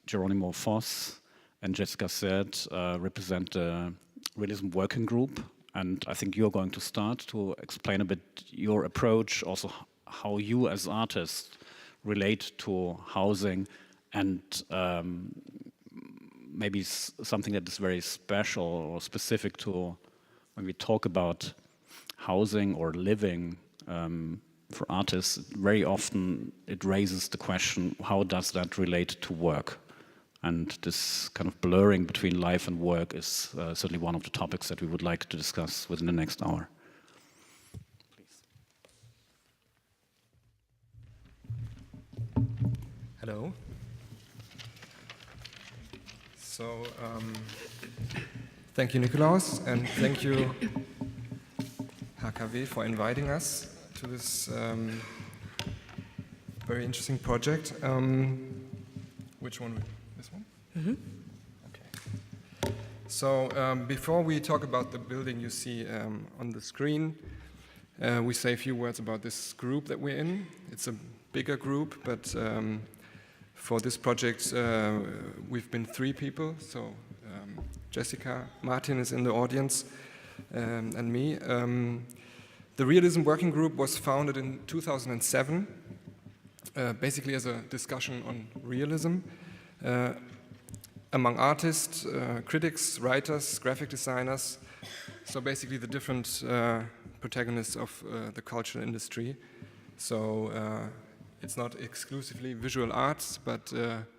Geronimo Foss and Jessica Said represent the Realism Working Group, and I think you're going to start to explain a bit your approach, also how you as artists relate to housing, and maybe something that is very special or specific to when we talk about housing or living for artists. Very often it raises the question, how does that relate to work? And this kind of blurring between life and work is certainly one of the topics that we would like to discuss within the next hour. Please. Hello. So, thank you, Nikolaus, and thank you, HKW, for inviting us to this very interesting project. Which one? This one? Mm-hmm. Okay. So, before we talk about the building you see on the screen, we say a few words about this group that we're in. It's a bigger group, but for this project, we've been 3 people. So Jessica, Martin is in the audience, and me. The Realism Working Group was founded in 2007, basically as a discussion on realism among artists, critics, writers, graphic designers. So basically the different protagonists of the cultural industry. So it's not exclusively visual arts, but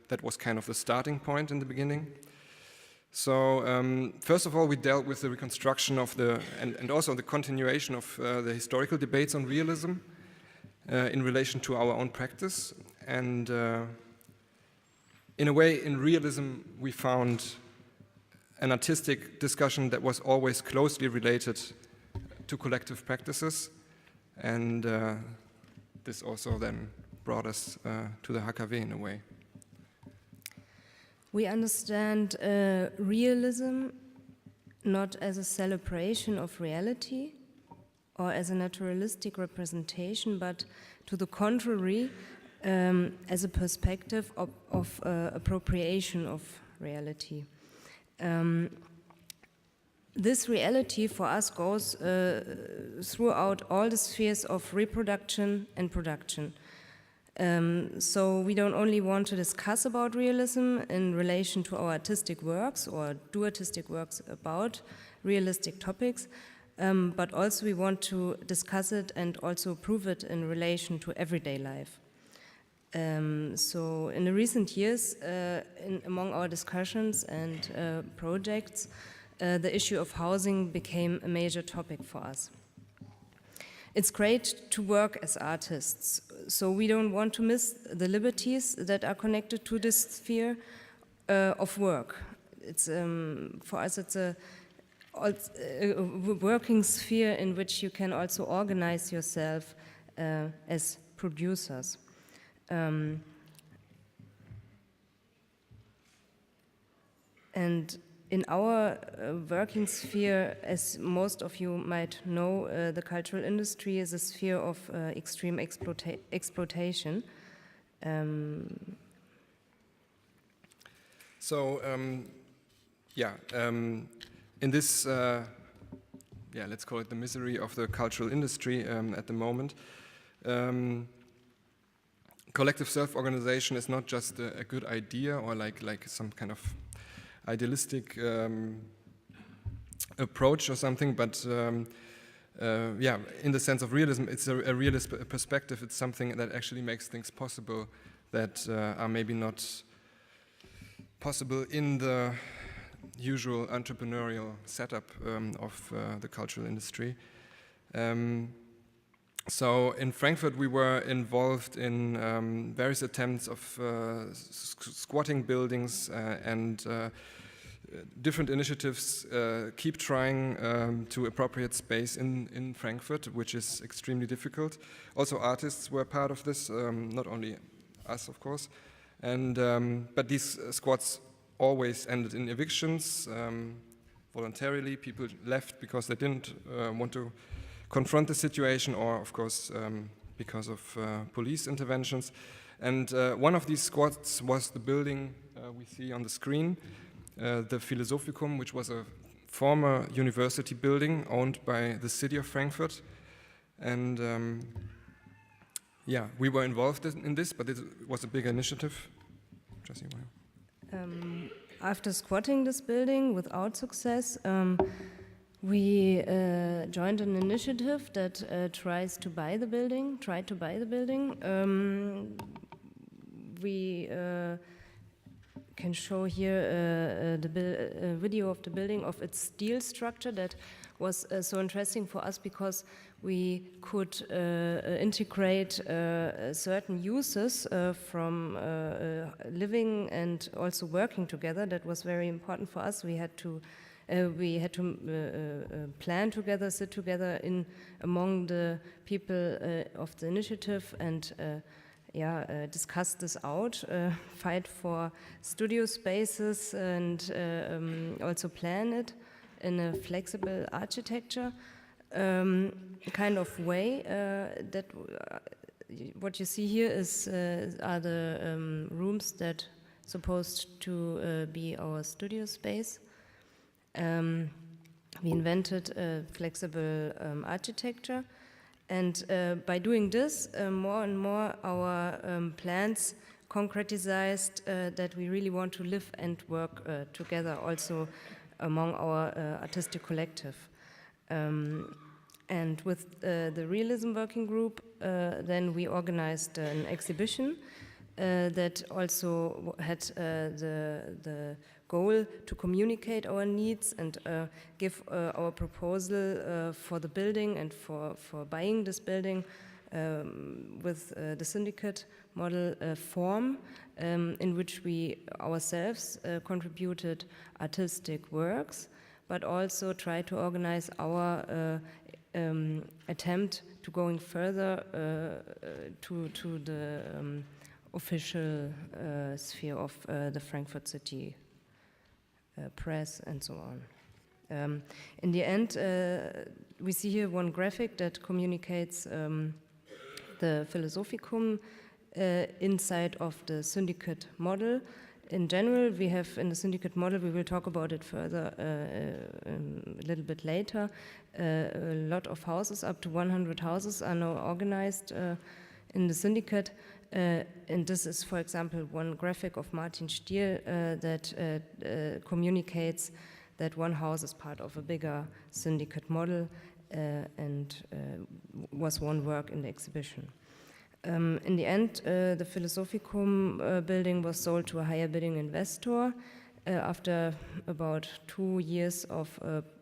that was kind of the starting point in the beginning. So first of all, we dealt with the reconstruction of and also the continuation of the historical debates on realism in relation to our own practice. And in a way, in realism, we found an artistic discussion that was always closely related to collective practices. And this also then brought us to the HKW in a way. We understand realism not as a celebration of reality or as a naturalistic representation, but to the contrary, as a perspective of appropriation of reality. This reality for us goes throughout all the spheres of reproduction and production. So we don't only want to discuss about realism in relation to our artistic works or do artistic works about realistic topics, but also we want to discuss it and also prove it in relation to everyday life. So in the recent years, among our discussions and projects, the issue of housing became a major topic for us. It's great to work as artists, so we don't want to miss the liberties that are connected to this sphere of work. It's for us, it's a working sphere in which you can also organize yourself as producers. And in our working sphere, as most of you might know, the cultural industry is a sphere of extreme exploitation. In this, let's call it the misery of the cultural industry at the moment, collective self-organization is not just a good idea or like some kind of idealistic approach or something, but in the sense of realism, it's a realist perspective. It's something that actually makes things possible that are maybe not possible in the usual entrepreneurial setup of the cultural industry. So in Frankfurt, we were involved in various attempts of squatting buildings and different initiatives keep trying to appropriate space in Frankfurt, which is extremely difficult. Also, artists were part of this, not only us, of course. And but these squats always ended in evictions. Voluntarily, people left because they didn't want to confront the situation, or of course because of police interventions. And one of these squads was the building we see on the screen, the Philosophicum, which was a former university building owned by the city of Frankfurt. And yeah, we were involved in this, but it was a big initiative. Jessie, After squatting this building without success, we joined an initiative that tried to buy the building. We can show here the video of the building, of its steel structure, that was so interesting for us because we could integrate certain uses from living and also working together. That was very important for us. We had to plan together, sit together among the people of the initiative, and discuss this out, fight for studio spaces, and also plan it in a flexible architecture kind of way. That what you see here are the rooms that supposed to be our studio space. We invented a flexible architecture, and by doing this, more and more our plans concretized that we really want to live and work together also among our artistic collective. And with the Realism working group, then we organized an exhibition that also had the goal to communicate our needs and give our proposal for the building and for buying this building with the Syndicate model form, in which we ourselves contributed artistic works, but also try to organize our attempt to going further to the official sphere of the Frankfurt City press and so on. In the end, we see here one graphic that communicates the Philosophicum inside of the Syndicate model. In general, we have in the Syndicate model, we will talk about it further a little bit later, a lot of houses, up to 100 houses are now organized in the Syndicate. And this is, for example, one graphic of Martin Stier that communicates that one house is part of a bigger Syndicate model and was one work in the exhibition. In the end, the Philosophicum building was sold to a higher bidding investor after about 2 years of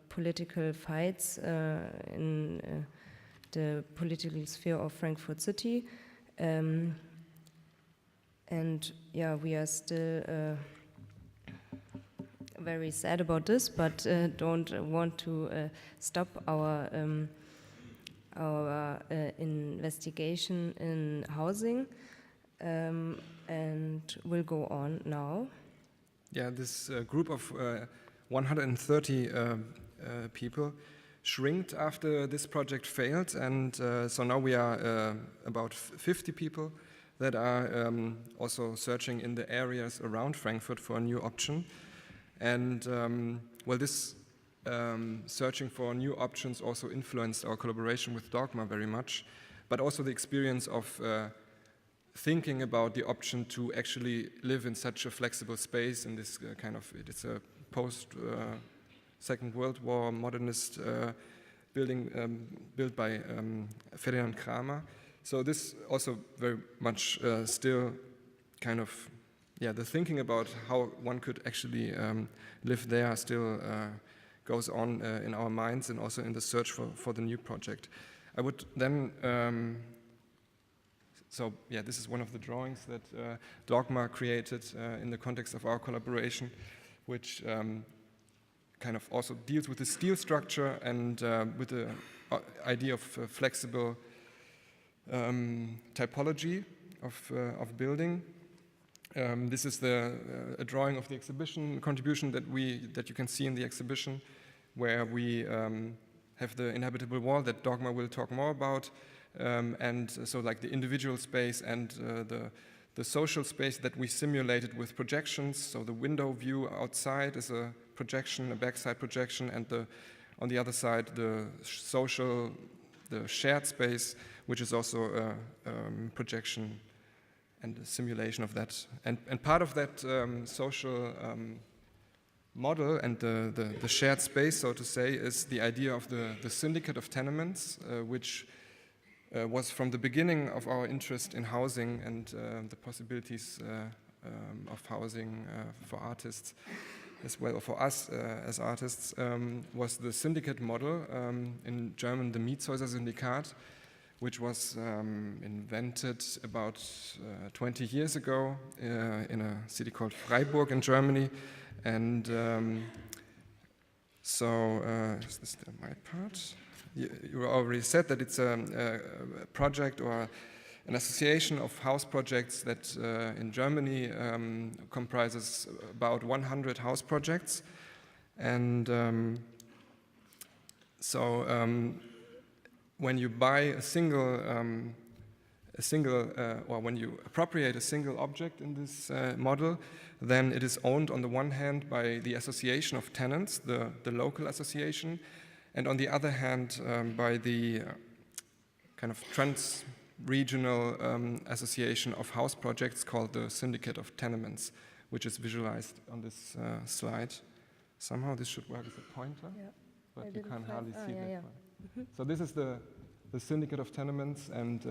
political fights in the political sphere of Frankfurt City. And yeah, we are still very sad about this, but don't want to stop our investigation in housing, and will go on now. Yeah, this group of 130 people shrinked after this project failed, and so now we are about 50 people that are also searching in the areas around Frankfurt for a new option. And well, this searching for new options also influenced our collaboration with Dogma very much, but also the experience of thinking about the option to actually live in such a flexible space in this kind of, it's a post Second World War modernist building built by Ferdinand Kramer. So this also very much still kind of, yeah, the thinking about how one could actually live there still goes on in our minds, and also in the search for the new project. I would then, so yeah, this is one of the drawings that Dogma created in the context of our collaboration, which kind of also deals with the steel structure and with the idea of flexible typology of building. This is a drawing of the exhibition contribution that you can see in the exhibition, where we have the inhabitable wall that Dogma will talk more about, and so like the individual space and the social space that we simulated with projections. So the window view outside is a projection, a backside projection, and on the other side, the shared space, which is also a projection and a simulation of that. And part of that social model and the shared space, so to say, is the idea of the syndicate of tenements, which was from the beginning of our interest in housing and the possibilities of housing for artists as well, or for us as artists, was the syndicate model, in German the Mietshäuser Syndikat, which was invented about 20 years ago in a city called Freiburg in Germany. And is this the my part? You already said that it's a project or an association of house projects that in Germany comprises about 100 house projects. And when you buy a single or when you appropriate a single object in this model, then it is owned on the one hand by the association of tenants, the local association, and on the other hand by the kind of trans-regional association of house projects called the Syndicate of Tenements, which is visualized on this slide. Somehow this should work as a pointer, but you can hardly see that one. Mm-hmm. So this is the Syndicate of Tenements, and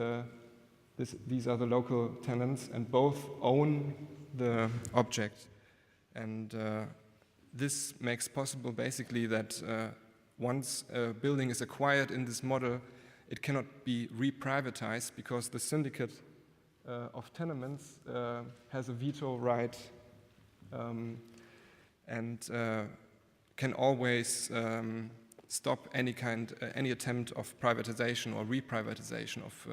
these are the local tenants, and both own the object. And this makes possible basically that once a building is acquired in this model, it cannot be reprivatized because the Syndicate of Tenements has a veto right and can always stop any attempt of privatization or reprivatization of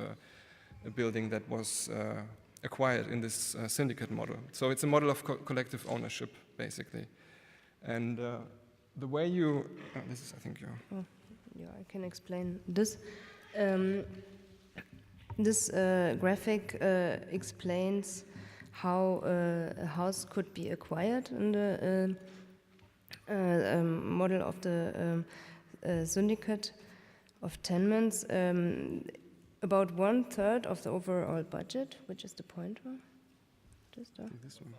a building that was acquired in this syndicate model. So it's a model of collective ownership, basically. And the way this is, I think, I can explain this. This graphic explains how a house could be acquired in the model of the Syndicate of Tenements. About 1/3 of the overall budget, which is the pointer. Just this one.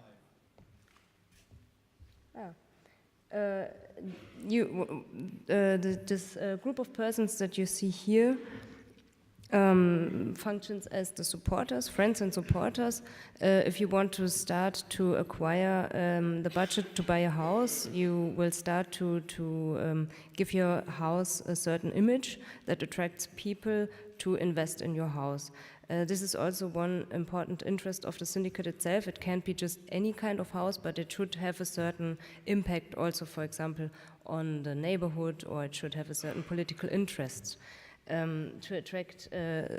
This group of persons that you see here functions as the supporters, friends and supporters. If you want to start to acquire the budget to buy a house, you will start to give your house a certain image that attracts people to invest in your house. This is also one important interest of the syndicate itself. It can't be just any kind of house, but it should have a certain impact also, for example, on the neighborhood, or it should have a certain political interest. To attract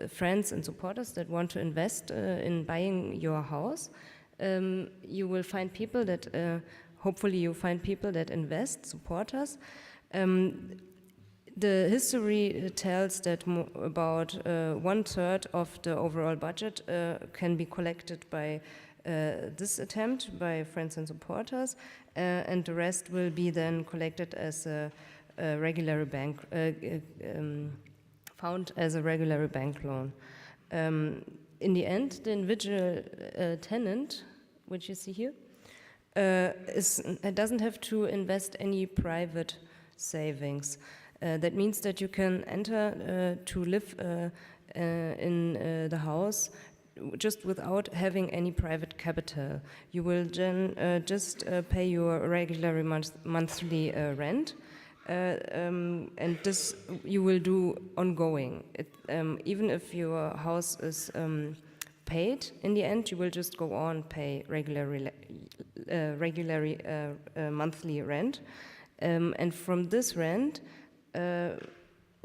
friends and supporters that want to invest in buying your house, you will find people that, hopefully you find people that invest, supporters. The history tells that about 1/3 of the overall budget can be collected by this attempt, by friends and supporters, and the rest will be then collected as a regular bank, found as a regular bank loan. In the end, the individual tenant, which you see here, doesn't have to invest any private savings. That means that you can enter to live in the house just without having any private capital. You will then just pay your regular monthly rent, and this you will do ongoing. Even if your house is paid, in the end you will just go on pay regular monthly rent, and from this rent,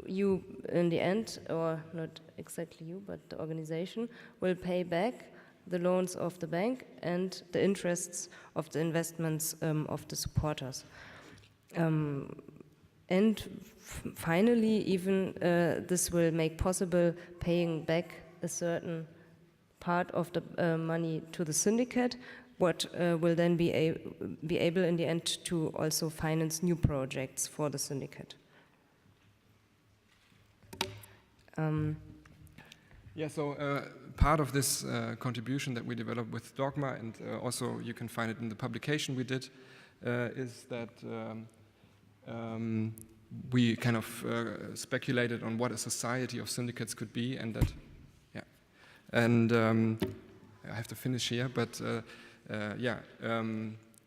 you, in the end, or not exactly you, but the organization, will pay back the loans of the bank and the interests of the investments of the supporters. And finally, even this will make possible paying back a certain part of the money to the syndicate, what will then be able in the end to also finance new projects for the syndicate. Yeah, so part of this contribution that we developed with Dogma, and also you can find it in the publication we did, is that we kind of speculated on what a society of syndicates could be, and that, yeah, and I have to finish here, but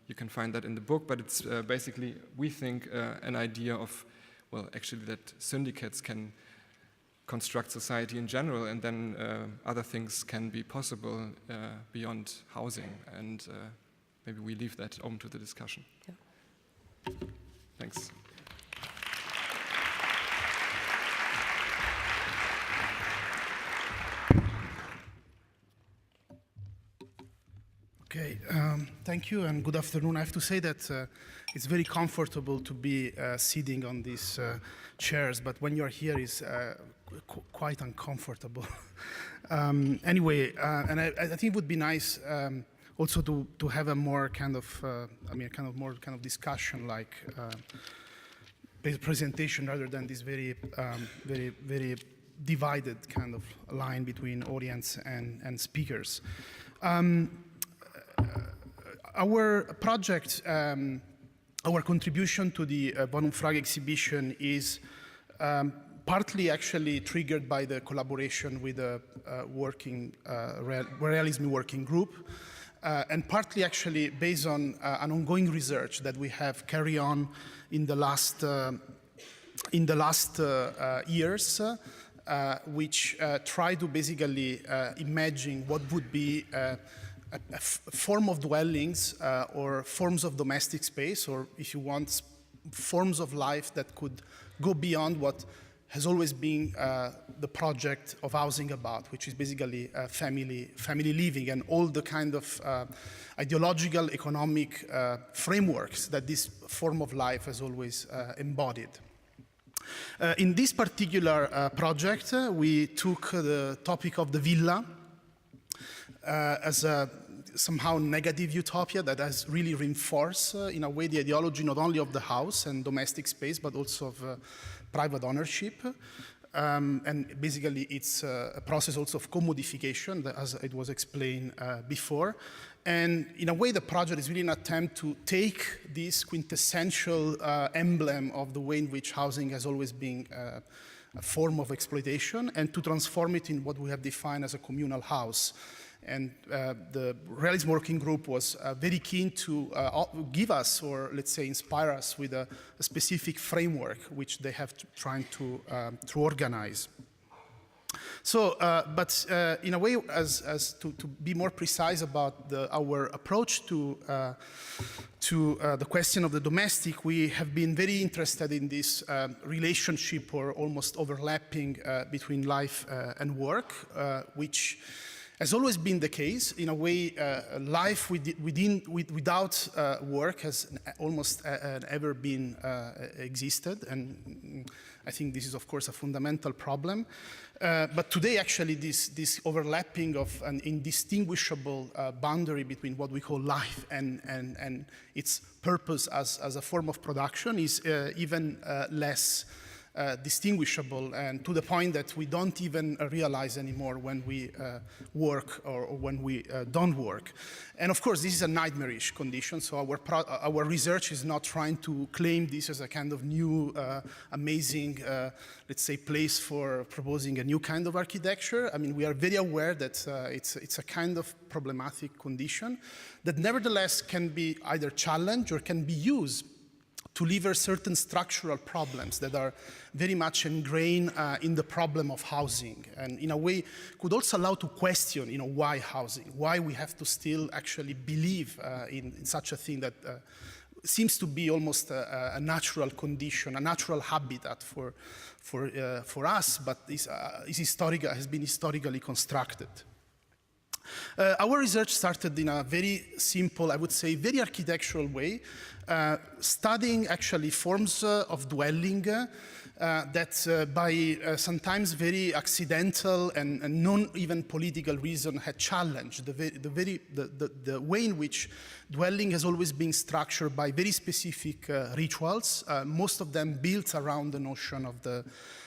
you can find that in the book, but it's basically, we think, an idea of, well, actually that syndicates can construct society in general, and then other things can be possible beyond housing, and maybe we leave that open to the discussion. Yeah. Thanks. Okay, thank you and good afternoon. I have to say that it's very comfortable to be sitting on these chairs, but when you're here, it's quite uncomfortable. Anyway, and I think it would be nice also to have a more kind of, more kind of discussion, like presentation, rather than this very divided kind of line between audience and speakers. Our project, our contribution to the Wohnungsfrage exhibition is partly actually triggered by the collaboration with the Realism working group, and partly actually based on an ongoing research that we have carried on in the last years, which try to basically imagine what would be a form of dwellings or forms of domestic space, or if you want, forms of life that could go beyond what has always been the project of housing about, which is basically family living and all the kind of ideological, economic frameworks that this form of life has always embodied. In this particular project, we took the topic of the villa as a somehow negative utopia that has really reinforced, in a way, the ideology not only of the house and domestic space, but also of private ownership. And basically, it's a process also of commodification, as it was explained before. And in a way, the project is really an attempt to take this quintessential emblem of the way in which housing has always been a form of exploitation, and to transform it in what we have defined as a communal house. And the Realism Working Group was very keen to give us, or let's say inspire us, with a specific framework which they have trying to organize. So, but in a way, as to be more precise about our approach to the question of the domestic, we have been very interested in this relationship, or almost overlapping between life and work, which has always been the case. In a way, life without work has almost ever been existed, and I think this is, of course, a fundamental problem. But today, actually, this overlapping of an indistinguishable boundary between what we call life and its purpose as a form of production is even less distinguishable, and to the point that we don't even realize anymore when we work or when we don't work. And of course, this is a nightmarish condition, so our research is not trying to claim this as a kind of new, amazing, let's say, place for proposing a new kind of architecture. I mean, we are very aware that it's a kind of problematic condition that nevertheless can be either challenged or can be used to lever certain structural problems that are very much ingrained in the problem of housing, and in a way could also allow to question, why housing, why we have to still actually believe in such a thing that seems to be almost a natural condition, a natural habitat for us, but has been historically constructed. Our research started in a very simple, I would say, very architectural way, studying actually forms of dwelling that by sometimes very accidental and non even political reason had challenged the way in which dwelling has always been structured by very specific rituals, most of them built around the notion of the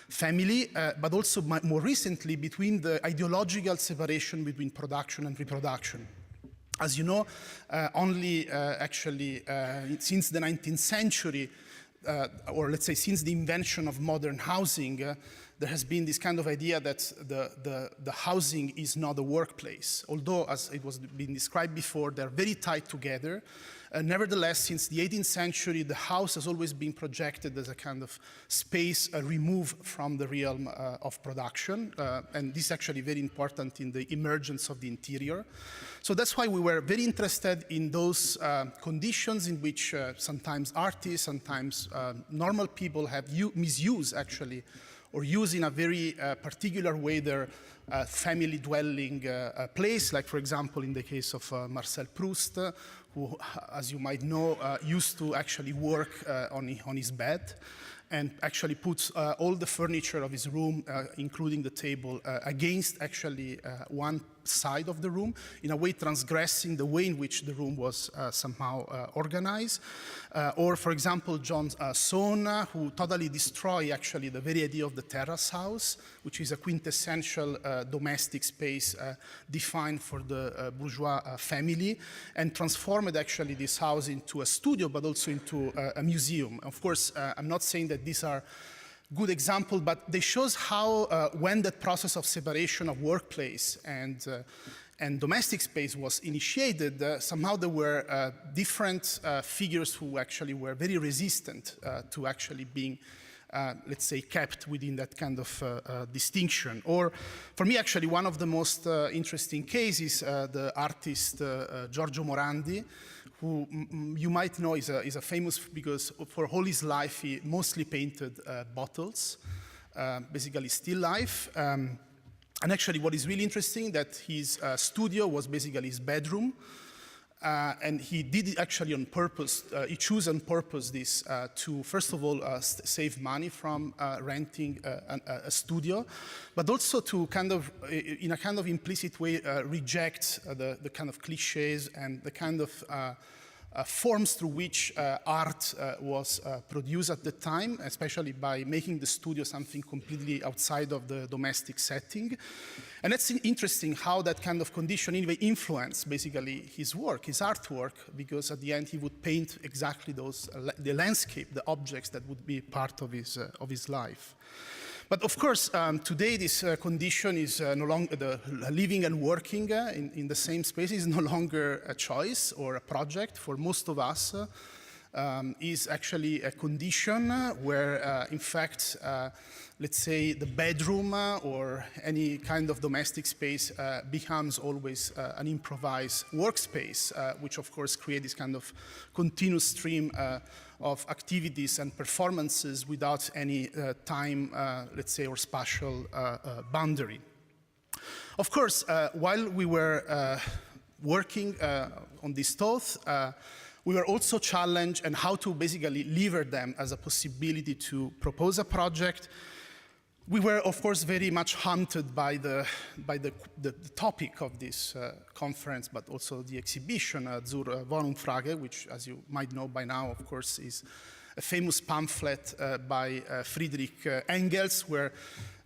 family, but also more recently between the ideological separation between production and reproduction. As you know, only actually since the 19th century, or let's say since the invention of modern housing, there has been this kind of idea that the housing is not a workplace. Although, as it was being described before, they're very tied together. Nevertheless, since the 18th century, the house has always been projected as a kind of space removed from the realm of production. And this is actually very important in the emergence of the interior. So that's why we were very interested in those conditions in which sometimes artists, sometimes normal people have misused actually, or use in a very particular way their family dwelling place, like for example in the case of Marcel Proust, who, as you might know, used to actually work on his bed and actually puts all the furniture of his room, including the table, against actually one side of the room, in a way transgressing the way in which the room was somehow organized. Or, for example, John Sohn, who totally destroyed actually the very idea of the terrace house, which is a quintessential domestic space defined for the bourgeois family, and transformed actually this house into a studio, but also into a museum. Of course, I'm not saying that these are good example, but they shows how when that process of separation of workplace and domestic space was initiated, somehow there were different figures who actually were very resistant to actually being, let's say, kept within that kind of distinction. Or for me, actually, one of the most interesting cases, the artist Giorgio Morandi, who you might know is a famous, because for all his life he mostly painted bottles, basically still life. And actually what is really interesting that his studio was basically his bedroom. And he did it actually on purpose. He chose on purpose this to, first of all, save money from renting a studio, but also to kind of, in a kind of implicit way, reject the kind of cliches and the kind of forms through which art was produced at the time, especially by making the studio something completely outside of the domestic setting. And it's interesting how that kind of condition anyway influenced basically his work, his artwork, because at the end he would paint exactly those, the landscape, the objects that would be part of his life. But of course, today this condition is no longer, the living and working in the same space is no longer a choice or a project for most of us. Is actually a condition where, in fact, let's say the bedroom or any kind of domestic space becomes always an improvised workspace, which of course creates this kind of continuous stream of activities and performances without any time, let's say, or spatial boundary. Of course, while we were working on these thoughts, we were also challenged on how to basically lever them as a possibility to propose a project. We were, of course, very much haunted by the topic of this conference, but also the exhibition, Zur Wohnungsfrage, which, as you might know by now, of course, is a famous pamphlet by Friedrich Engels, where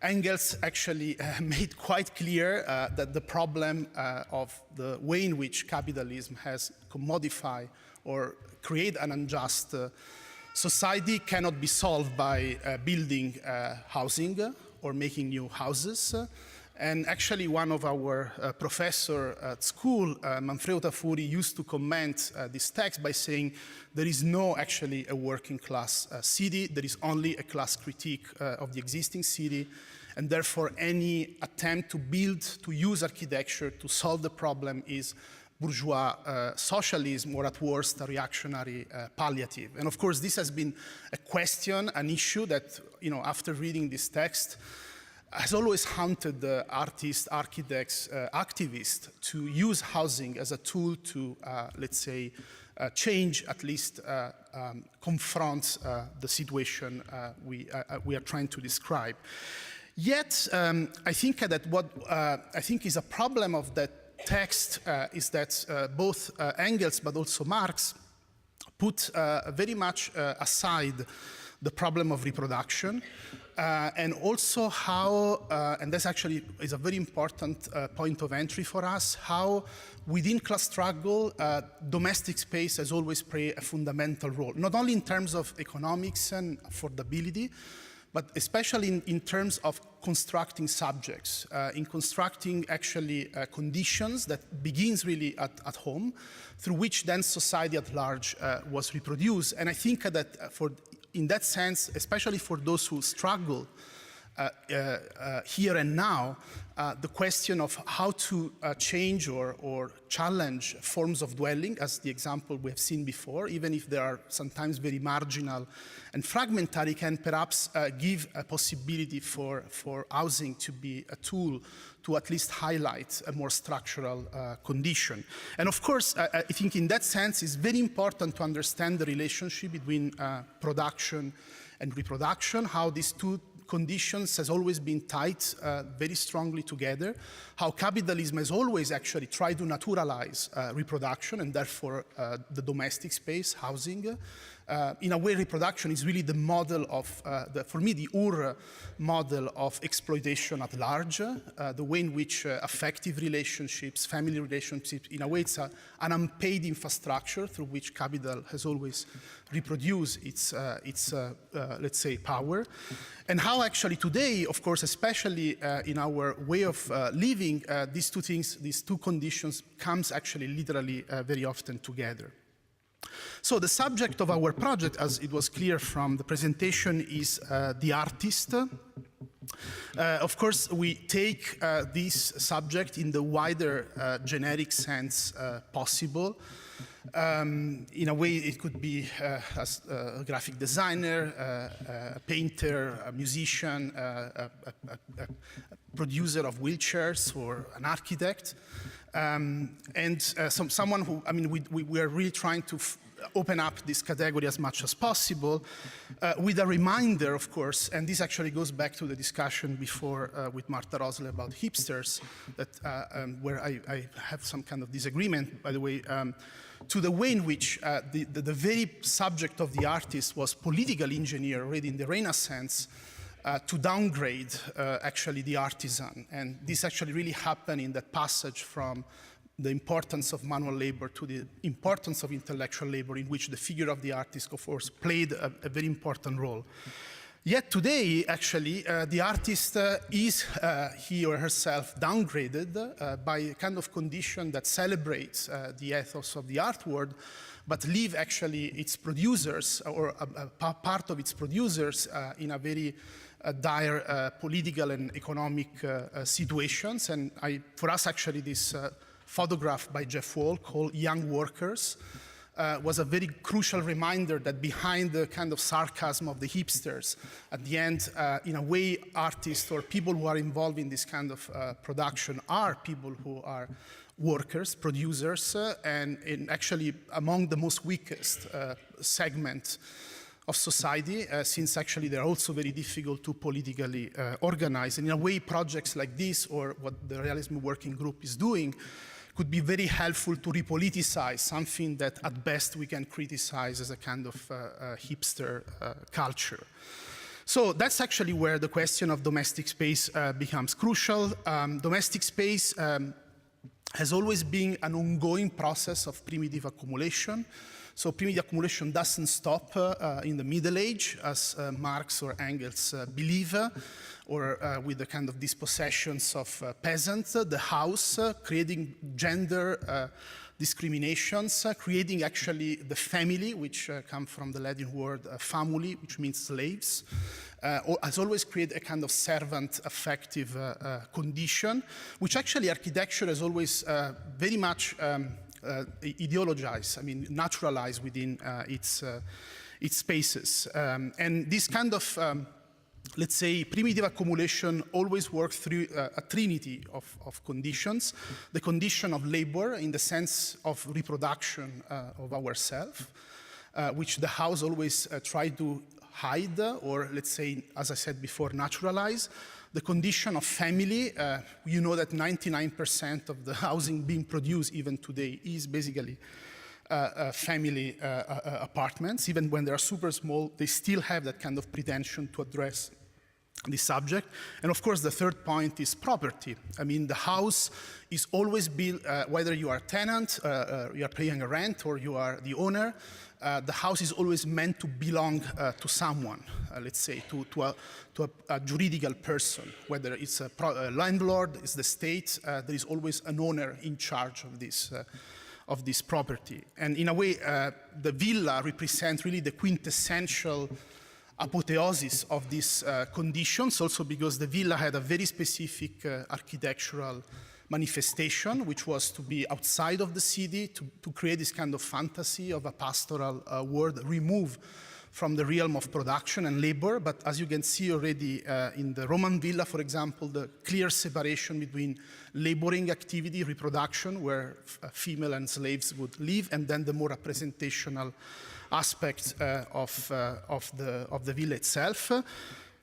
Engels actually made quite clear that the problem of the way in which capitalism has commodified or create an unjust society cannot be solved by building housing or making new houses. And actually one of our professors at school, Manfredo Tafuri, used to comment this text by saying there is no actually a working class city, there is only a class critique of the existing city, and therefore any attempt to build, to use architecture to solve the problem is bourgeois socialism, or at worst a reactionary palliative. And of course this has been a question, an issue that, you know, after reading this text has always haunted the artists, architects, activists to use housing as a tool to, let's say, change, at least confronts the situation we are trying to describe. Yet, I think that what I think is a problem of that text is that both Engels but also Marx put very much aside the problem of reproduction, and also how, and this actually is a very important point of entry for us, how within class struggle, domestic space has always played a fundamental role, not only in terms of economics and affordability, but especially in terms of constructing subjects, in constructing actually conditions that begins really at home, through which then society at large was reproduced. And I think that in that sense, especially for those who struggle here and now, the question of how to change or challenge forms of dwelling, as the example we have seen before, even if they are sometimes very marginal and fragmentary, can perhaps give a possibility for housing to be a tool to at least highlight a more structural condition. And of course, I think in that sense, it's very important to understand the relationship between production and reproduction, how these two conditions has always been tied very strongly together, how capitalism has always actually tried to naturalize reproduction and therefore the domestic space, housing. In a way, reproduction is really the model of, for me, the Ur model of exploitation at large, the way in which affective relationships, family relationships, in a way it's an unpaid infrastructure through which capital has always reproduced its let's say, power. And how actually today, of course, especially in our way of living, these two things, these two conditions comes actually literally very often together. So the subject of our project, as it was clear from the presentation, is the artist. Of course, we take this subject in the wider generic sense possible. In a way, it could be as a graphic designer, a painter, a musician, a producer of wheelchairs, or an architect. Someone who, I mean, we are really trying to open up this category as much as possible, with a reminder, of course, and this actually goes back to the discussion before with Martha Rosler about hipsters, that, where I have some kind of disagreement, by the way, to the way in which the very subject of the artist was politically engineered already in the Renaissance, to downgrade actually the artisan. And this actually really happened in that passage from the importance of manual labor to the importance of intellectual labor, in which the figure of the artist, of course, played a very important role. Yet today, actually, the artist is, he or herself, downgraded by a kind of condition that celebrates the ethos of the art world, but leave actually its producers, or a part of its producers, in a very dire political and economic situations. And for us, actually, this photograph by Jeff Wall called Young Workers was a very crucial reminder that behind the kind of sarcasm of the hipsters, at the end, in a way, artists or people who are involved in this kind of production are people who are workers, producers, and actually among the most weakest segment of society, since actually they're also very difficult to politically organize. And in a way, projects like this, or what the Realism Working Group is doing, could be very helpful to repoliticize something that at best we can criticize as a kind of hipster culture. So that's actually where the question of domestic space becomes crucial. Domestic space has always been an ongoing process of primitive accumulation. So primitive accumulation doesn't stop in the Middle Age, as Marx or Engels believe, or with the kind of dispossessions of peasants, the house, creating gender discriminations, creating actually the family, which come from the Latin word famuli, which means slaves, has always created a kind of servant affective condition, which actually architecture has always very much ideologized, I mean, naturalized within its spaces. And this kind of let's say, primitive accumulation always works through a trinity of conditions. The condition of labor in the sense of reproduction of ourselves, which the house always tried to hide, or let's say, as I said before, naturalize. The condition of family, you know that 99% of the housing being produced even today is basically family apartments. Even when they are super small, they still have that kind of pretension to address the subject. And of course, the third point is property. I mean, the house is always built, whether you are a tenant, you are paying a rent, or you are the owner, the house is always meant to belong to someone, let's say, to a juridical person, whether it's a landlord, it's the state, there is always an owner in charge of this property. And in a way, the villa represents really the quintessential apotheosis of these conditions, also because the villa had a very specific architectural manifestation, which was to be outside of the city, to create this kind of fantasy of a pastoral world removed from the realm of production and labor. But as you can see already in the Roman villa, for example, the clear separation between laboring activity, reproduction, where female and slaves would live, and then the more representational aspect of the villa itself.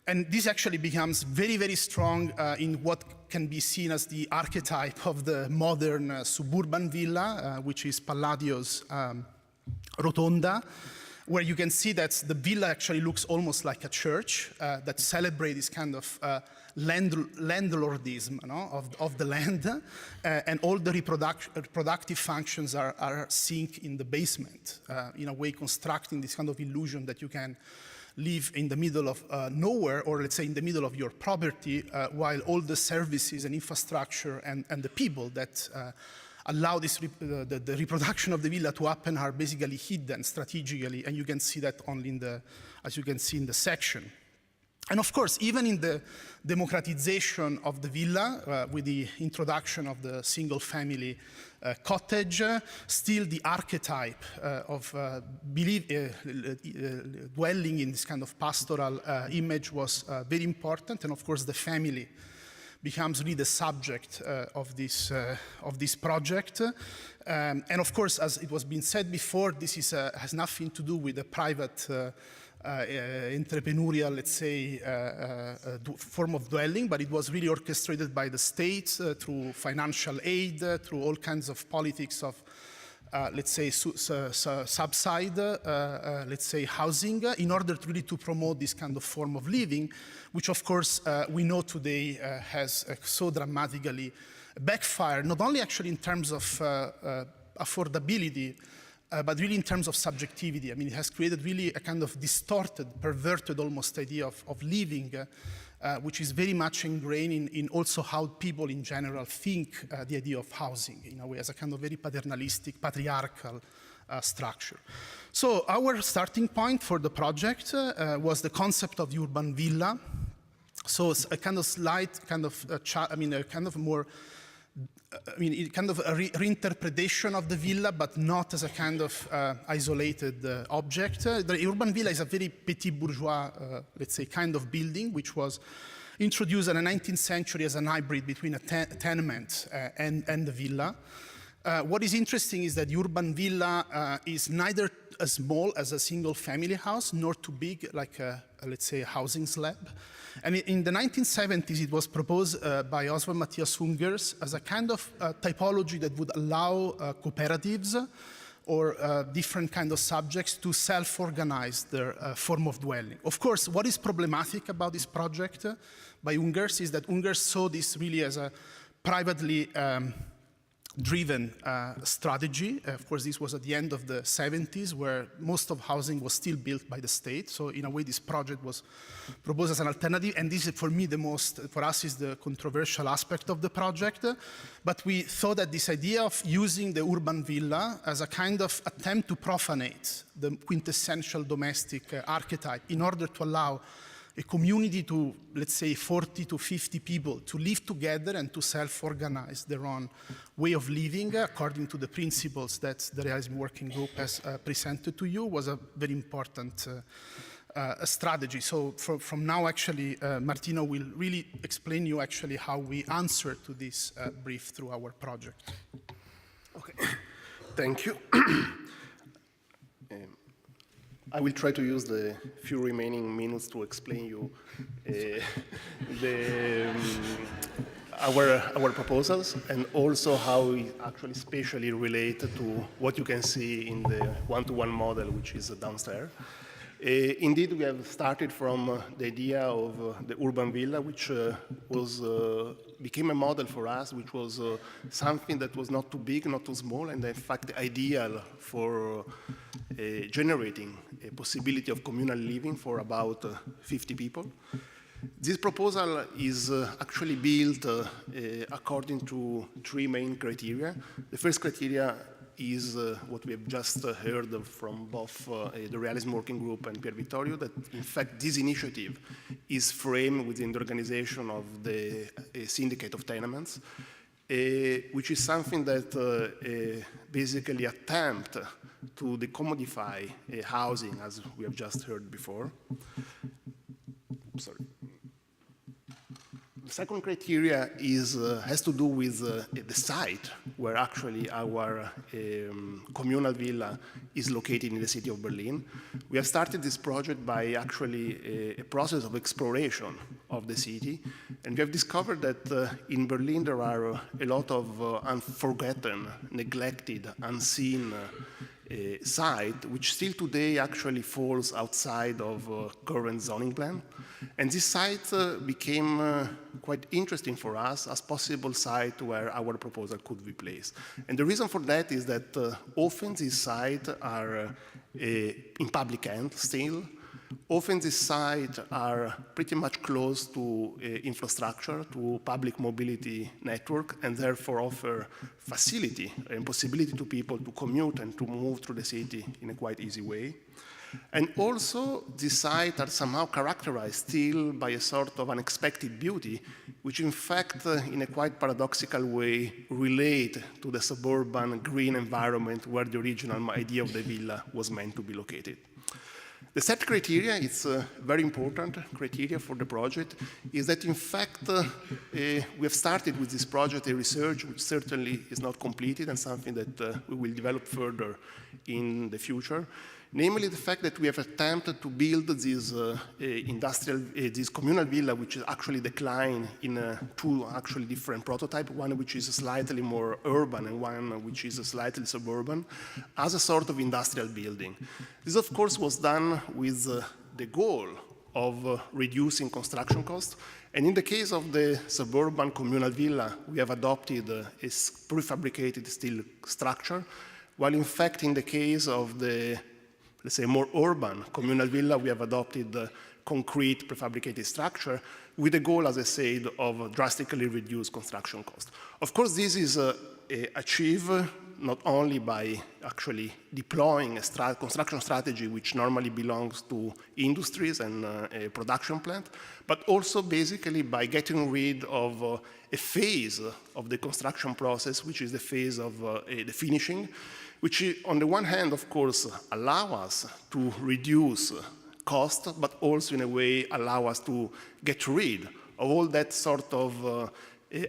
And this actually becomes very, very strong in what can be seen as the archetype of the modern suburban villa, which is Palladio's Rotonda, where you can see that the villa actually looks almost like a church that celebrates this kind of landlordism, you know, of the land, and all the reproductive functions are seen in the basement, in a way constructing this kind of illusion that you can live in the middle of nowhere, or let's say in the middle of your property, while all the services and infrastructure and the people that allow this the reproduction of the villa to happen are basically hidden strategically, and you can see that only in the, as you can see in the section. And of course, even in the democratization of the villa, with the introduction of the single-family cottage, still the archetype of dwelling in this kind of pastoral image was very important, and of course the family becomes really the subject of this project. And of course, as it was being said before, this is, has nothing to do with the private entrepreneurial, let's say, form of dwelling, but it was really orchestrated by the state through financial aid, through all kinds of politics of, let's say, subside, let's say, housing, in order to really to promote this kind of form of living, which of course we know today has so dramatically backfired, not only actually in terms of affordability, but really in terms of subjectivity. I mean, it has created really a kind of distorted, perverted almost idea of living, which is very much ingrained in also how people in general think the idea of housing, in a way, as a kind of very paternalistic, patriarchal structure. So our starting point for the project was the concept of the urban villa. So it's a kind of slight, kind of, a kind of more, kind of a reinterpretation of the villa, but not as a kind of isolated object. The urban villa is a very petit bourgeois, let's say, kind of building, which was introduced in the 19th century as an hybrid between a tenement and the villa. What is interesting is that the urban villa is neither as small as a single family house, nor too big like let's say, a housing slab. And in the 1970s, it was proposed by Oswald Matthias Ungers as a kind of typology that would allow cooperatives or different kind of subjects to self-organize their form of dwelling. Of course, what is problematic about this project by Ungers is that Ungers saw this really as a privately driven strategy. Of course, this was at the end of the 70s, where most of housing was still built by the state. So in a way, this project was proposed as an alternative. And this is, for me, for us, is the controversial aspect of the project. But we thought that this idea of using the urban villa as a kind of attempt to profanate the quintessential domestic archetype in order to allow a community to, let's say, 40 to 50 people to live together and to self-organize their own way of living according to the principles that the Realism Working Group has presented to you was a very important a strategy. So from now, actually, Martino will really explain you actually how we answer to this brief through our project. Okay, thank you. I will try to use the few remaining minutes to explain you our proposals, and also how we actually spatially relate to what you can see in the one-to-one model, which is downstairs. Indeed, we have started from the idea of the urban villa, which became a model for us, which was something that was not too big, not too small, and in fact ideal for generating a possibility of communal living for about 50 people. This proposal is actually built according to three main criteria. The first criteria is what we have just heard from both the Realism Working Group and Vittorio, that in fact this initiative is framed within the organization of the Syndicate of Tenements, which is something that basically attempt to decommodify housing, as we have just heard before. Sorry. The second criteria has to do with the site where actually our communal villa is located in the city of Berlin. We have started this project by actually a process of exploration of the city, and we have discovered that in Berlin there are a lot of unforgotten, neglected, unseen site, which still today actually falls outside of current zoning plan. And this site became quite interesting for us as possible site where our proposal could be placed. And the reason for that is that often these sites are in public hands still. Often these sites are pretty much close to infrastructure, to public mobility network, and therefore offer facility and possibility to people to commute and to move through the city in a quite easy way. And also, these sites are somehow characterized still by a sort of unexpected beauty, which in fact, in a quite paradoxical way, relate to the suburban green environment where the original idea of the villa was meant to be located. The third criteria, it's a very important criteria for the project, is that in fact we have started with this project a research which certainly is not completed and something that we will develop further in the future. Namely, the fact that we have attempted to build this this communal villa, which is actually declined in two actually different prototypes, one which is slightly more urban and one which is slightly suburban, as a sort of industrial building. This, of course, was done with the goal of reducing construction costs. And in the case of the suburban communal villa, we have adopted a prefabricated steel structure, while in fact in the case of the, let's say, more urban communal villa, we have adopted the concrete prefabricated structure with the goal, as I said, of drastically reduce construction costs. Of course, this is achieved not only by actually deploying a construction strategy which normally belongs to industries and a production plant, but also basically by getting rid of a phase of the construction process, which is the phase of the finishing, which on the one hand, of course, allow us to reduce cost, but also in a way allow us to get rid of all that sort of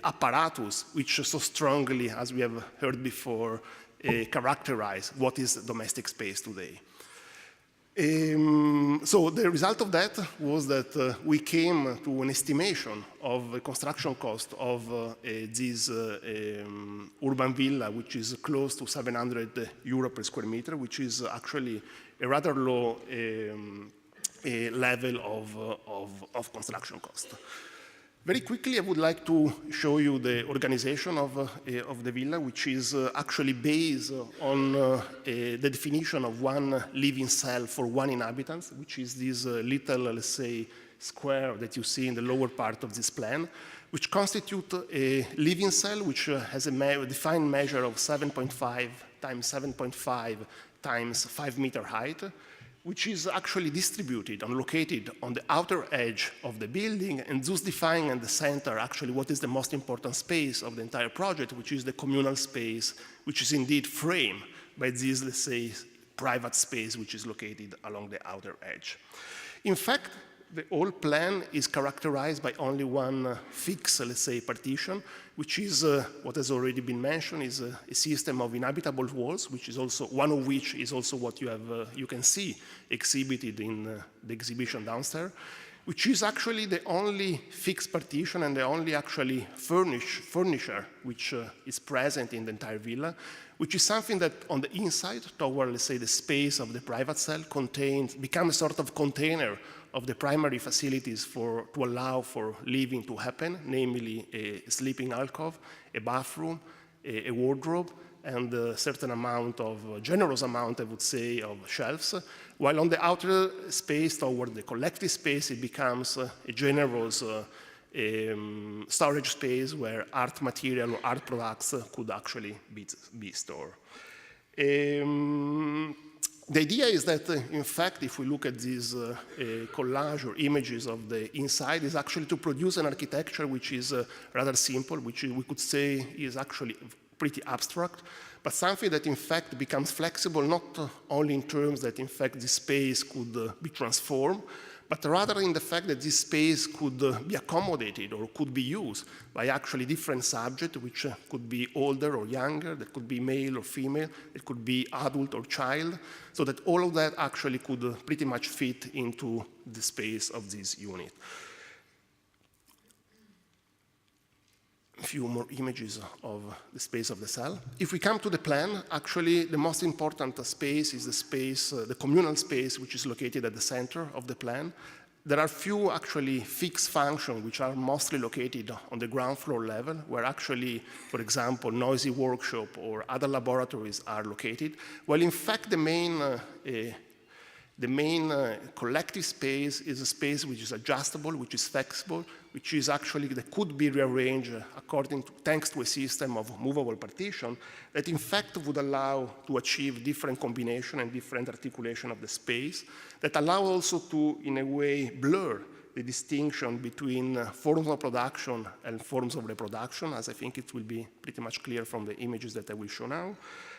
apparatus which so strongly, as we have heard before, characterize what is domestic space today. So the result of that was that we came to an estimation of a construction cost of this urban villa, which is close to 700 euro per square meter, which is actually a rather low level of construction cost. Very quickly, I would like to show you the organization of the villa, which is actually based on the definition of one living cell for one inhabitant, which is this little, let's say, square that you see in the lower part of this plan, which constitutes a living cell which has a defined measure of 7.5 times 7.5 times 5 meter height, which is actually distributed and located on the outer edge of the building, and thus defining in the center actually what is the most important space of the entire project, which is the communal space, which is indeed framed by this, let's say, private space which is located along the outer edge. In fact, the whole plan is characterized by only one fixed, let's say, partition, which is what has already been mentioned, is a system of inhabitable walls, which is also one of which is also what you have, you can see exhibited in the exhibition downstairs, which is actually the only fixed partition and the only actually furniture which is present in the entire villa, which is something that on the inside, toward, let's say, the space of the private cell, becomes a sort of container of the primary facilities to allow for living to happen, namely a sleeping alcove, a bathroom, a wardrobe, and a certain amount of, generous amount, I would say, of shelves. While on the outer space, toward the collective space, it becomes a generous storage space where art material or art products could actually be stored. The idea is that, in fact, if we look at these collage or images of the inside, is actually to produce an architecture which is rather simple, which we could say is actually pretty abstract, but something that, in fact, becomes flexible not only in terms that, in fact, this space could be transformed, but rather in the fact that this space could be accommodated or could be used by actually different subjects, which could be older or younger, that could be male or female, it could be adult or child, so that all of that actually could pretty much fit into the space of this unit. A few more images of the space of the cell. If we come to the plan, actually the most important space is the space, the communal space, which is located at the center of the plan. There are few actually fixed functions which are mostly located on the ground floor level, where actually, for example, noisy workshop or other laboratories are located, while in fact the main collective space is a space which is adjustable, which is flexible, which is actually, that could be rearranged thanks to a system of movable partition that in fact would allow to achieve different combination and different articulation of the space, that allow also to, in a way, blur the distinction between forms of production and forms of reproduction, as I think it will be pretty much clear from the images that I will show now.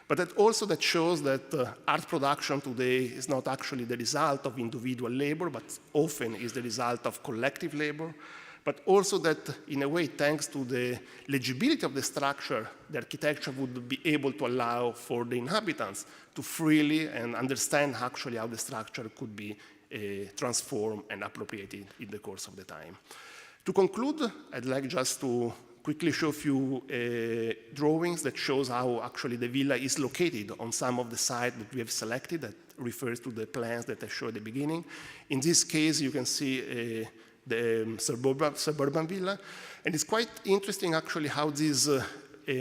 But that shows that art production today is not actually the result of individual labor, but often is the result of collective labor. But also that, in a way, thanks to the legibility of the structure, the architecture would be able to allow for the inhabitants to freely and understand actually how the structure could be transformed and appropriated in the course of the time. To conclude, I'd like just to quickly show a few drawings that shows how actually the villa is located on some of the sites that we have selected, that refers to the plans that I showed at the beginning. In this case, you can see the suburban villa, and it's quite interesting actually how this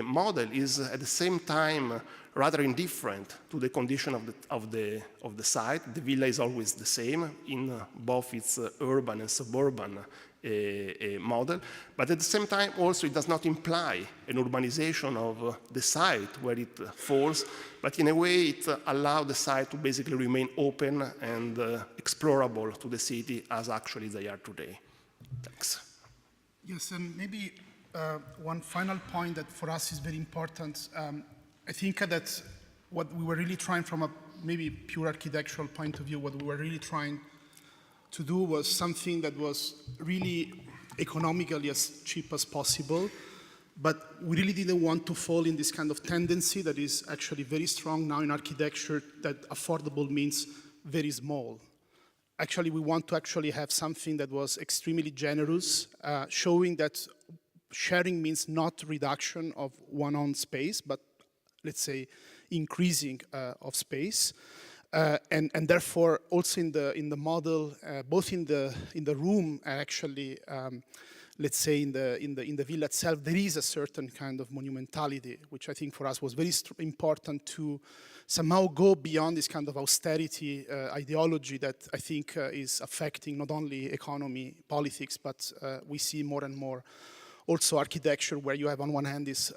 model is at the same time rather indifferent to the condition of the site. The villa is always the same in both its urban and suburban model, but at the same time also it does not imply an urbanization of the site where it falls, but in a way it allows the site to basically remain open and explorable to the city as actually they are today. Thanks. Yes, and maybe one final point that for us is very important. I think that what we were really trying from a maybe pure architectural point of view, what we were really trying to do was something that was really economically as cheap as possible, but we really didn't want to fall in this kind of tendency that is actually very strong now in architecture, that affordable means very small. Actually, we want to actually have something that was extremely generous, showing that sharing means not reduction of one-on space, but let's say increasing of space. And therefore, also in the model, both in the room and actually, let's say in the villa itself, there is a certain kind of monumentality, which I think for us was very important to somehow go beyond this kind of austerity ideology that I think is affecting not only economy, politics, but we see more and more also architecture, where you have on one hand these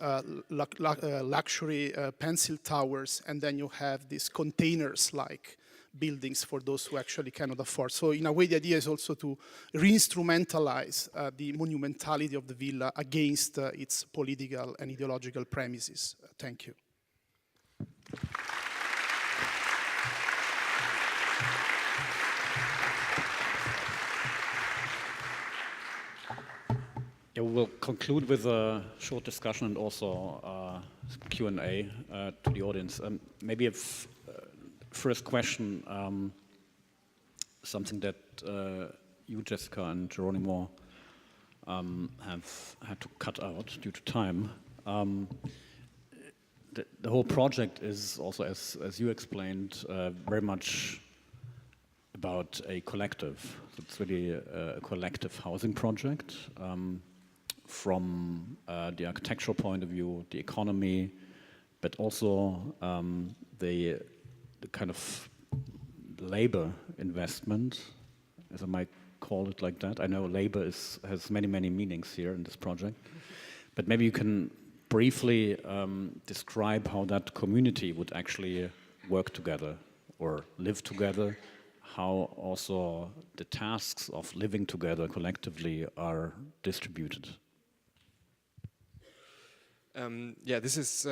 luxury pencil towers, and then you have these containers-like buildings for those who actually cannot afford. So in a way, the idea is also to re-instrumentalize the monumentality of the villa against its political and ideological premises. Thank you. Yeah, we'll conclude with a short discussion and also Q&A to the audience. Maybe if first question, something that you, Jessica, and Geronimo have had to cut out due to time. The whole project is also, as you explained, very much about a collective. So it's really a collective housing project from the architectural point of view, the economy, but also the kind of labor investment, as I might call it like that. I know labor has many meanings here in this project, but maybe you can briefly describe how that community would actually work together or live together, how also the tasks of living together collectively are distributed. Yeah, this is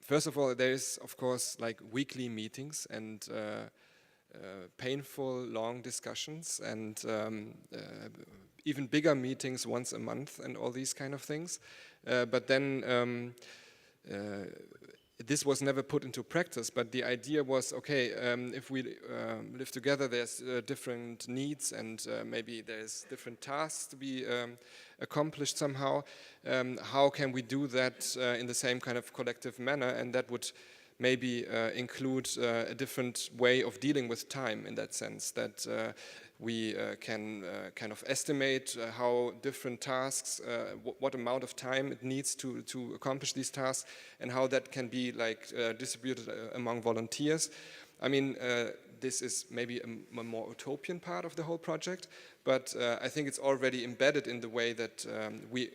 first of all, there is of course like weekly meetings and painful long discussions and even bigger meetings once a month and all these kind of things. But then this was never put into practice, but the idea was, okay, if we live together, there's different needs and maybe there's different tasks to be accomplished somehow. How can we do that in the same kind of collective manner? And that would maybe include a different way of dealing with time in that sense, that we can kind of estimate how different tasks, what amount of time it needs to accomplish these tasks, and how that can be like distributed among volunteers. I mean, this is maybe a more utopian part of the whole project, but I think it's already embedded in the way that we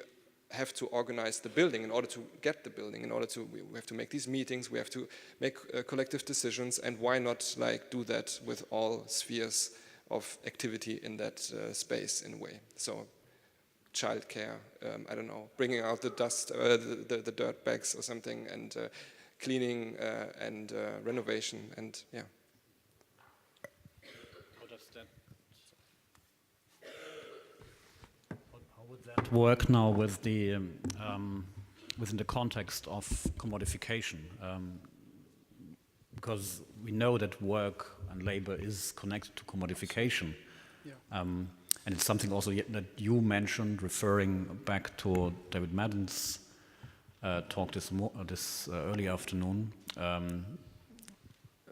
have to organize the building in order to get the building, in order to, we have to make these meetings, we have to make collective decisions, and why not like do that with all spheres of activity in that space in a way. So childcare, I don't know, bringing out the dust, the dirt bags or something, and cleaning and renovation, and yeah. How does that? How would that work now with the within the context of commodification? Because we know that work and labor is connected to commodification. Yeah. And it's something also that you mentioned, referring back to David Madden's talk this early afternoon.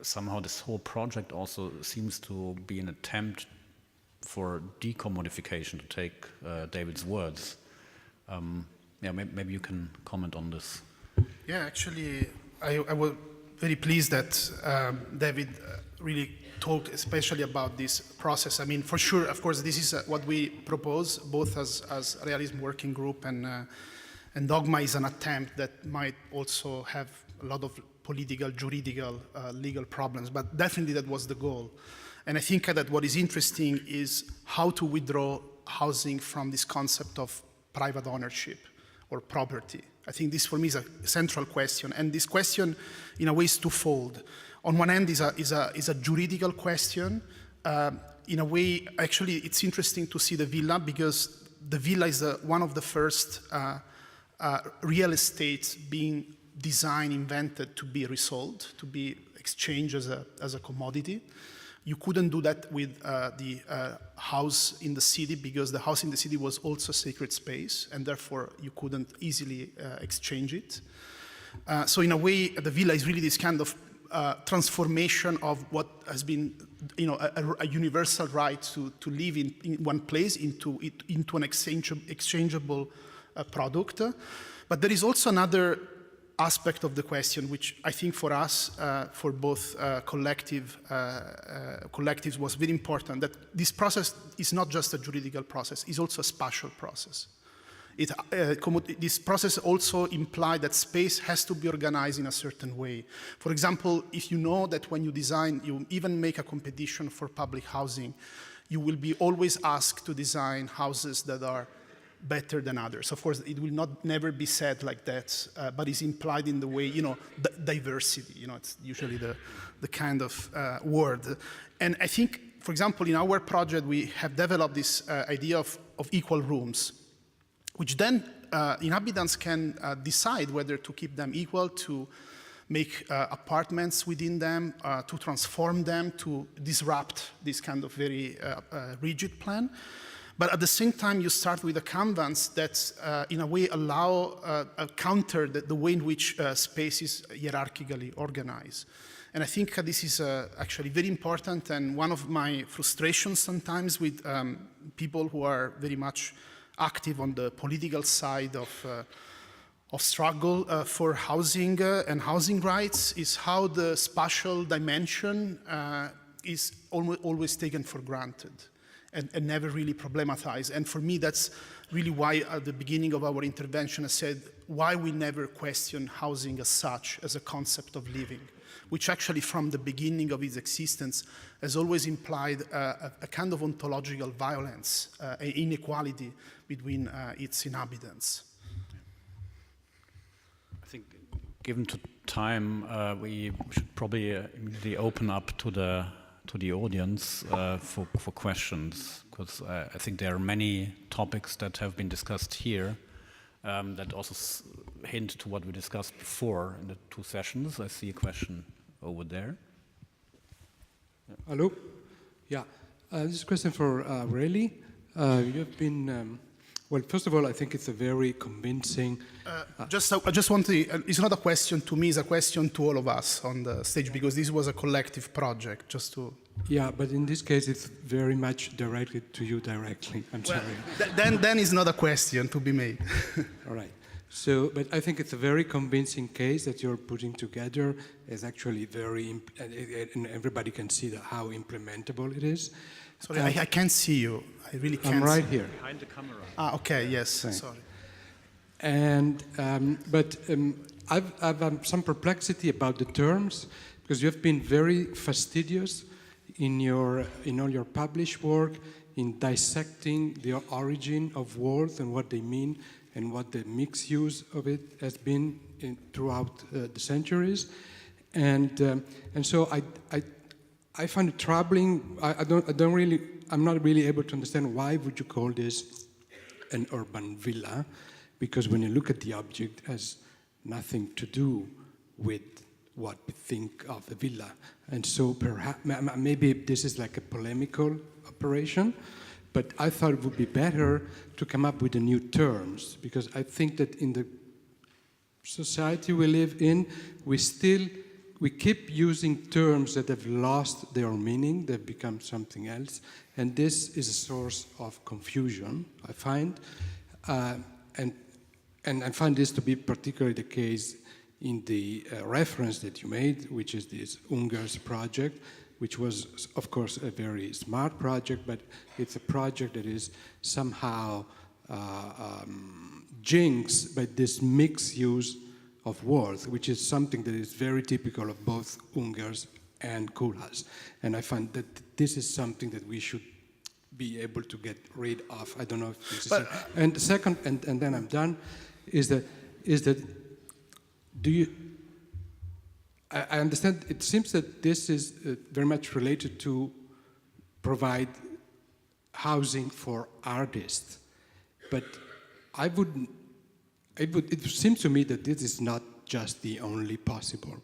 Somehow this whole project also seems to be an attempt for decommodification, to take David's words. Yeah, maybe you can comment on this. Yeah, actually, I was very pleased that David really talked especially about this process. I mean, for sure, of course, this is what we propose, both as Realism Working Group and Dogma is an attempt that might also have a lot of political, juridical, legal problems, but definitely that was the goal. And I think that what is interesting is how to withdraw housing from this concept of private ownership or property. I think this for me is a central question, and this question in a way is twofold. On one end is a juridical question. In a way, actually it's interesting to see the villa, because the villa is one of the first real estates being designed, invented to be resold, to be exchanged as a commodity. You couldn't do that with the house in the city, because the house in the city was also a sacred space, and therefore you couldn't easily exchange it. So in a way, the villa is really this kind of transformation of what has been, you know, a universal right to live in one place into an exchangeable product. But there is also another aspect of the question, which I think for us, for both collectives was very important, that this process is not just a juridical process, it's also a spatial process. This process also implies that space has to be organized in a certain way. For example, if you know that when you design, you even make a competition for public housing, you will be always asked to design houses that are better than others. Of course, it will never be said like that, but it's implied in the way, you know, diversity, you know, it's usually the kind of word. And I think for example, in our project, we have developed this idea of equal rooms, which then inhabitants can decide whether to keep them equal, to make apartments within them, to transform them, to disrupt this kind of very rigid plan. But at the same time, you start with a canvas that, in a way, allow counter the way in which space is hierarchically organized. And I think this is actually very important, and one of my frustrations sometimes with people who are very much active on the political side of struggle for housing and housing rights is how the spatial dimension is always taken for granted and never really problematized. And for me, that's really why at the beginning of our intervention I said why we never question housing as such, as a concept of living, which actually from the beginning of its existence has always implied a kind of ontological violence, inequality between its inhabitants. I think, given to time, we should probably immediately open up to the audience for questions, because I think there are many topics that have been discussed here that also hint to what we discussed before in the two sessions. I see a question over there. Hello. Yeah, this is a question for Aureli. You've been, well, first of all, I think it's a very convincing... I just want to, it's not a question to me, it's a question to all of us on the stage, because this was a collective project, just to... Yeah, but in this case, it's very much directed to you directly. I'm sorry. Then it's not a question to be made. All right. So, but I think it's a very convincing case that you're putting together. It's actually very, and everybody can see how implementable it is. Sorry, I can't see you. I really can't. I'm right here. Behind the camera. Ah, okay, yes, Right. sorry. And, I've some perplexity about the terms, because you have been very fastidious in all your published work in dissecting the origin of words and what they mean and what the mixed use of it has been throughout the centuries, and so I find it troubling. I'm not really able to understand why would you call this an urban villa, because when you look at the object, it has nothing to do with what we think of a villa, and so perhaps maybe this is like a polemical operation. But I thought it would be better to come up with the new terms, because I think that in the society we live in, we keep using terms that have lost their meaning, they've become something else, and this is a source of confusion, I find, and I find this to be particularly the case in the reference that you made, which is this Ungar's project, which was, of course, a very smart project, but it's a project that is somehow jinxed by this mixed use of words, which is something that is very typical of both Ungars and Kulhas. And I find that this is something that we should be able to get rid of. I don't know if this is... And the second, and then I'm done, is that do you... I understand, it seems that this is very much related to provide housing for artists, but it seems to me that this is not just the only possible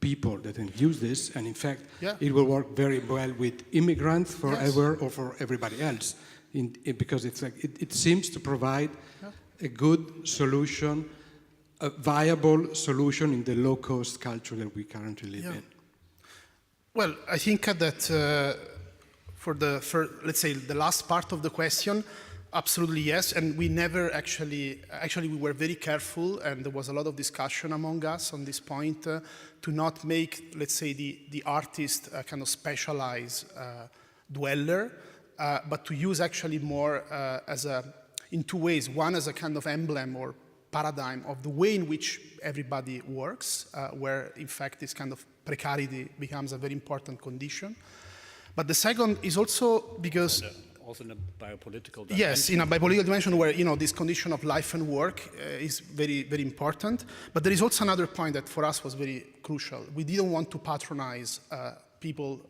people that can use this, and in fact, it will work very well with immigrants forever or for everybody else, because it's like, it seems to provide a good solution, a viable solution in the low-cost culture that we currently live in. Well, I think that for let's say the last part of the question, absolutely yes, and we never actually we were very careful, and there was a lot of discussion among us on this point, to not make, let's say, the artist a kind of specialized dweller, but to use actually more in two ways. One as a kind of emblem or paradigm of the way in which everybody works, where in fact this kind of precarity becomes a very important condition. But the second is also because... Also in a biopolitical dimension. Yes, in a biopolitical dimension where, this condition of life and work is very, very important. But there is also another point that for us was very crucial. We didn't want to patronize people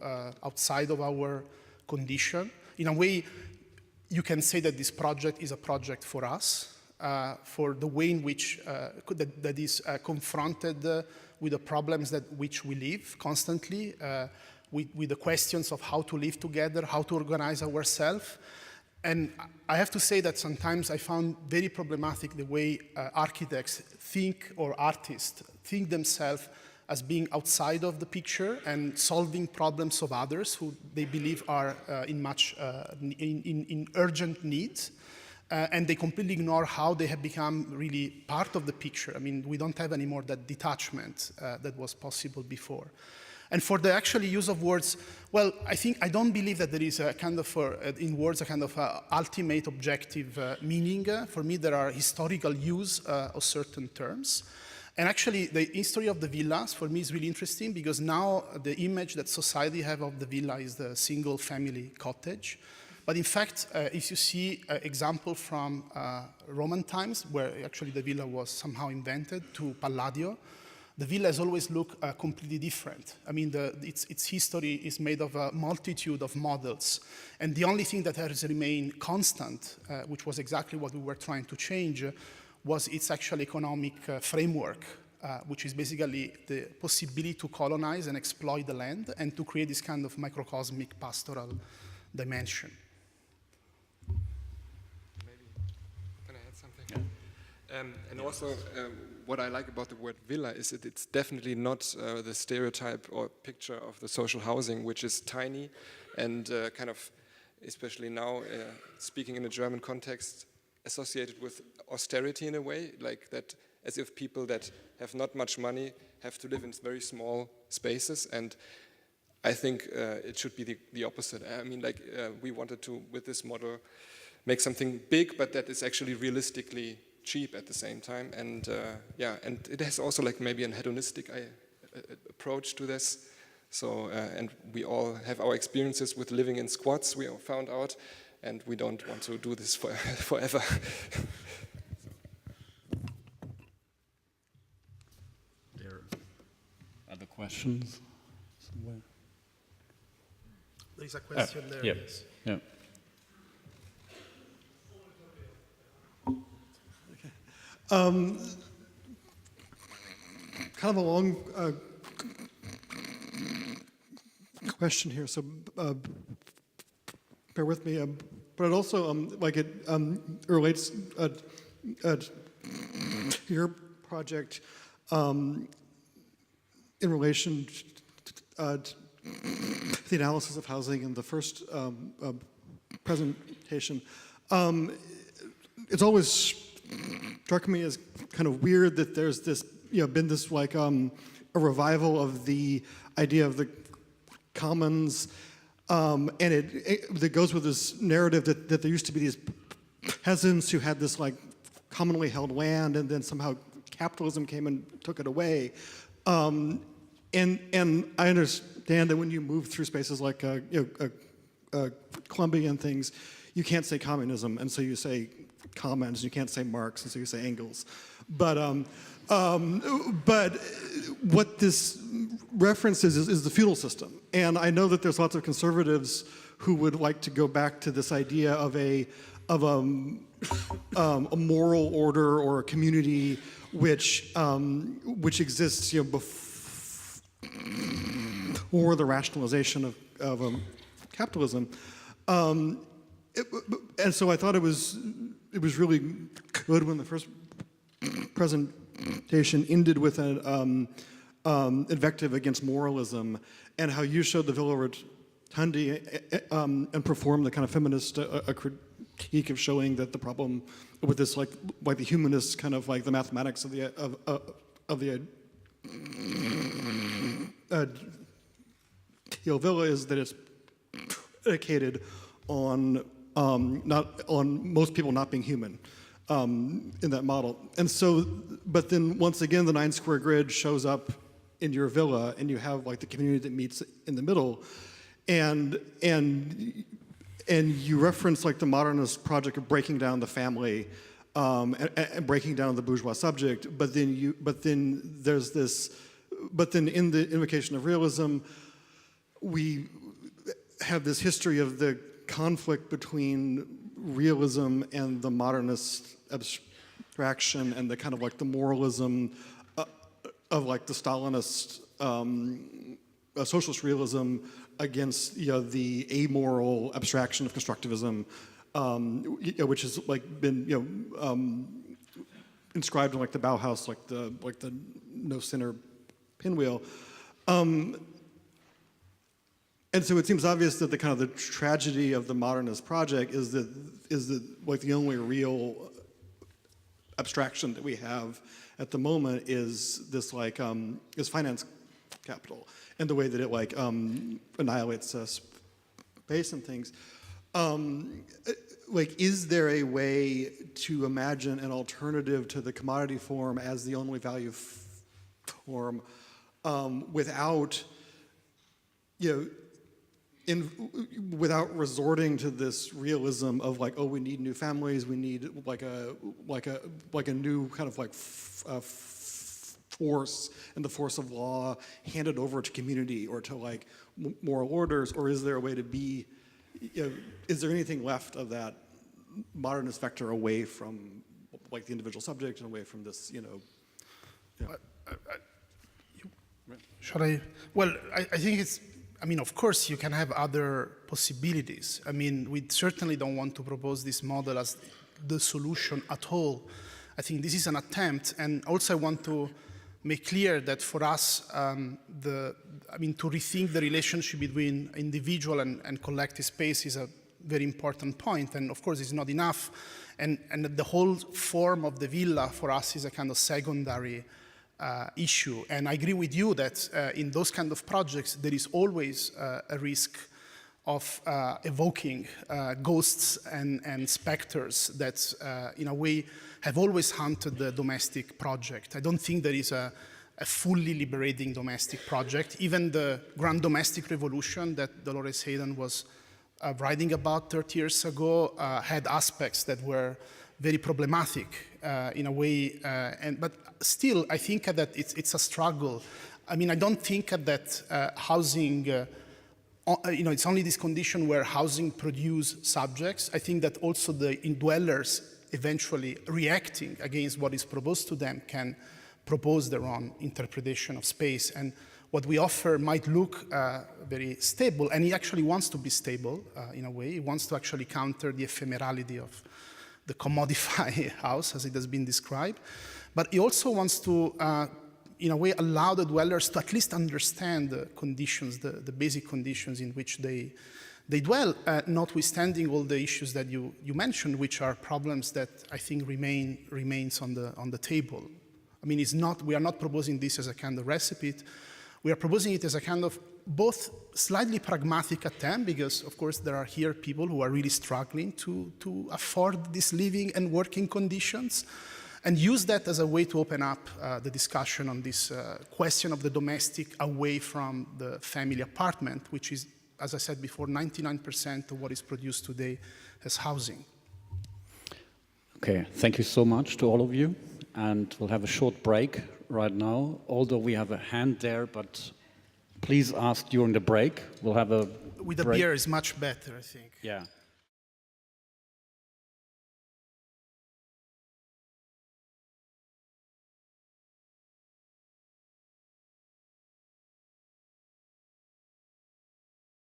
outside of our condition. In a way, you can say that this project is a project for us, for the way in which that is confronted with the problems which we live constantly, with the questions of how to live together, how to organize ourselves. And I have to say that sometimes I found very problematic the way architects think, or artists think themselves as being outside of the picture and solving problems of others who they believe are in urgent need. And they completely ignore how they have become really part of the picture. I mean, we don't have anymore that detachment that was possible before. And for the actually use of words, well, I don't believe that there is a kind of, in words, a kind of ultimate objective meaning. For me, there are historical use of certain terms. And actually, the history of the villas, for me, is really interesting, because now the image that society have of the villa is the single family cottage. But in fact, if you see an example from Roman times, where actually the villa was somehow invented, to Palladio, the villa has always looked completely different. I mean, its history is made of a multitude of models. And the only thing that has remained constant, which was exactly what we were trying to change, was its actual economic framework, which is basically the possibility to colonize and exploit the land and to create this kind of microcosmic pastoral dimension. Can I add something? And also, what I like about the word villa is that it's definitely not the stereotype or picture of the social housing, which is tiny and kind of, especially now, speaking in a German context, associated with austerity in a way, like that, as if people that have not much money have to live in very small spaces. And I think it should be the opposite. I mean, like, we wanted to, with this model, make something big, but that is actually realistically cheap at the same time. And yeah, and it has also like maybe an hedonistic approach to this. So, and we all have our experiences with living in squats, we all found out, and we don't want to do this forever. There are other questions somewhere? There is a question there. Yeah. Yes. Yeah. Kind of a long question here, so bear with me. But it also, like it relates to your project in relation to the analysis of housing in the first presentation. It's always struck me as kind of weird that there's this, been this like a revival of the idea of the commons, and it goes with this narrative that there used to be these peasants who had this like commonly held land, and then somehow capitalism came and took it away. And I understand that when you move through spaces like Columbia and things, you can't say communism, and so you say commons. You can't say Marx, and so you say Engels. But what this references is the feudal system, and I know that there's lots of conservatives who would like to go back to this idea of a moral order or a community which exists, before the rationalization of capitalism. And so I thought it was really good when the first presentation ended with an invective against moralism, and how you showed the Villa Rotundi and performed the kind of feminist critique of showing that the problem with this like the humanist kind of like the mathematics of the Villa is that it's predicated on most people not being human in that model. And so, but then once again, the 9 square grid shows up in your villa, and you have like the community that meets in the middle, and you reference like the modernist project of breaking down the family and breaking down the bourgeois subject. But then in the invocation of realism, we have this history of the conflict between realism and the modernist abstraction and the kind of like the moralism of like the Stalinist socialist realism against the amoral abstraction of constructivism, which has like been inscribed in like the Bauhaus, like the no sinner pinwheel. And so it seems obvious that the kind of the tragedy of the modernist project is that like the only real abstraction that we have at the moment is this like is finance capital and the way that it like annihilates space and things. Like, is there a way to imagine an alternative to the commodity form as the only value form without without resorting to this realism of like, oh, we need new families, we need like a new kind of like force and the force of law handed over to community or to like moral orders, or is there a way to be, is there anything left of that modernist vector away from like the individual subject and away from this, Shall I? Well, I think it's, I mean, of course, you can have other possibilities. I mean, we certainly don't want to propose this model as the solution at all. I think this is an attempt, and also I want to make clear that for us, to rethink the relationship between individual and collective space is a very important point, and of course, it's not enough. And the whole form of the villa for us is a kind of secondary issue. And I agree with you that in those kind of projects, there is always a risk of evoking ghosts and specters that, in a way, have always haunted the domestic project. I don't think there is a fully liberating domestic project. Even the Grand Domestic Revolution that Dolores Hayden was writing about 30 years ago had aspects that were very problematic in a way, but still, I think that it's a struggle. I mean, I don't think that housing, it's only this condition where housing produce subjects. I think that also the indwellers eventually reacting against what is proposed to them can propose their own interpretation of space. And what we offer might look very stable, and he actually wants to be stable in a way. He wants to actually counter the ephemerality of the commodify house, as it has been described. But he also wants to, in a way, allow the dwellers to at least understand the conditions, the basic conditions in which they dwell, notwithstanding all the issues that you mentioned, which are problems that I think remains on the table. I mean, we are not proposing this as a kind of recipe. We are proposing it as a kind of both slightly pragmatic attempt, because of course there are here people who are really struggling to afford these living and working conditions, and use that as a way to open up the discussion on this question of the domestic away from the family apartment, which is, as I said before, 99% of what is produced today as housing. Okay, thank you so much to all of you, and we'll have a short break right now, although we have a hand there, but please ask during the break. We'll have a with the break. beer is much better, I think. Yeah.